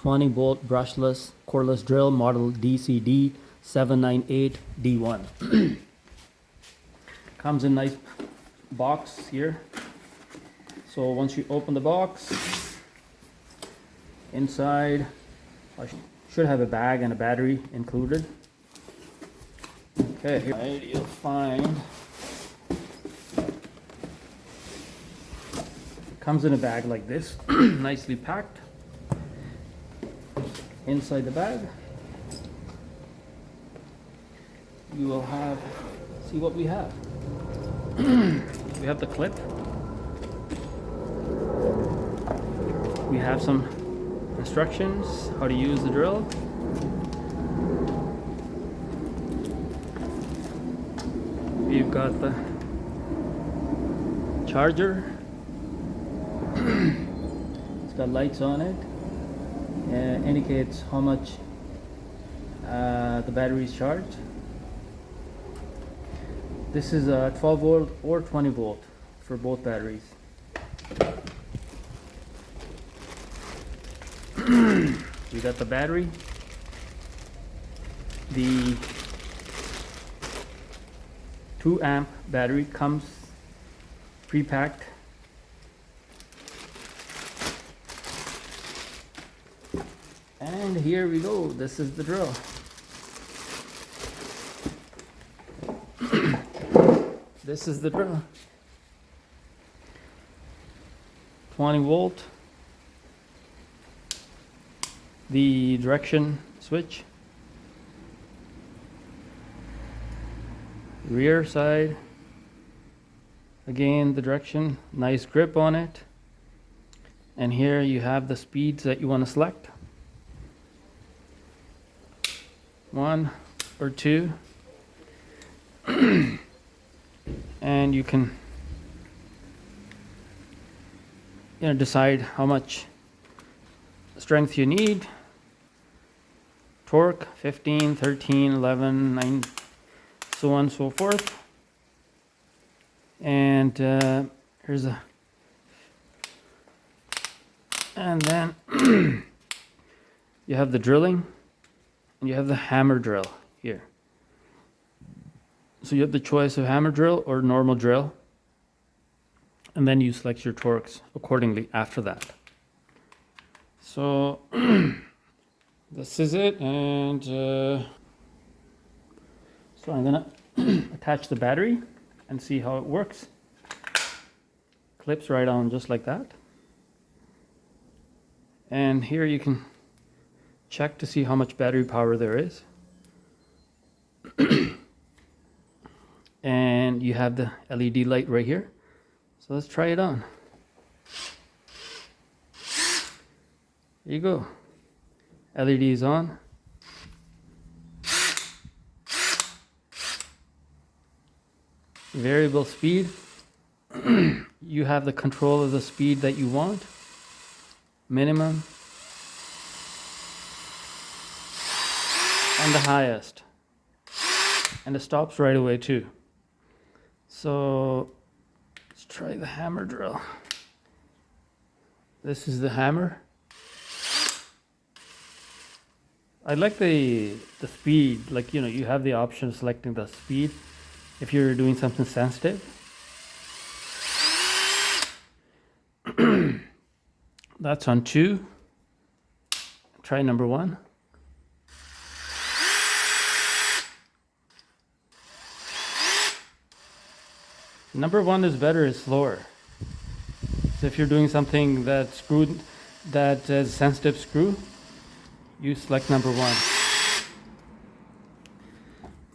20-volt brushless cordless drill model DCD798D1. Comes in nice box here. So once you open the box, inside I should have a bag and a battery included. Okay, here you'll find, comes in a bag like this, nicely packed. Inside the bag, you will have, see what we have. We have the clip. We have some instructions how to use the drill. We've got the charger. It's got lights on it. Indicates how much the battery is charged. This is a 12 volt or 20 volt for both batteries. We got the battery, the 2 amp battery comes pre-packed. And here we go, this is the drill. This is the drill. 20 volt. The direction switch. Rear side. Again, the direction, nice grip on it. And here you have the speeds that you want to select. 1 or 2. And you can decide how much strength you need. Torque 15, 13, 11, 9, so on and so forth. And here's a, and then you have the drilling and you have the hammer drill here. So you have the choice of hammer drill or normal drill, and then you select your torques accordingly after that. So this is it, and so I'm gonna attach the battery and see how it works. Clips right on just like that. And here you can check to see how much battery power there is. And you have the LED light right here. So let's try it on. There you go. LED is on. Variable speed. You have the control of the speed that you want. Minimum. And the highest. And it stops right away too. So let's try the hammer drill. This is the hammer. I like the speed, like you have the option of selecting the speed if you're doing something sensitive. That's on 2. Try number 1. Number 1 is better, is slower. So if you're doing something that has sensitive screw, you select number 1.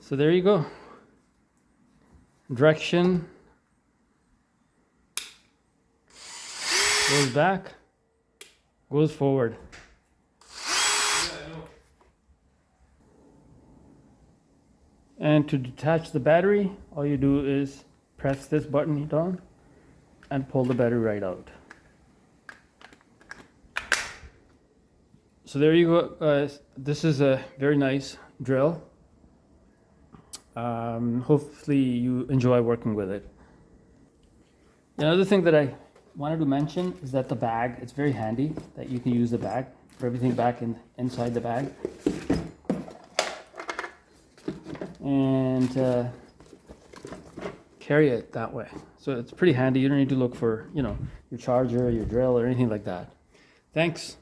So there you go. Direction goes back, goes forward. And to detach the battery, all you do is press this button down and pull the battery right out. So there you go, guys. This is a very nice drill. Hopefully you enjoy working with it. Another thing that I wanted to mention is that the bag, it's very handy that you can use the bag. Put everything back inside the bag. And carry it that way. So it's pretty handy. You don't need to look for, you know, your charger, your drill, or anything like that. Thanks.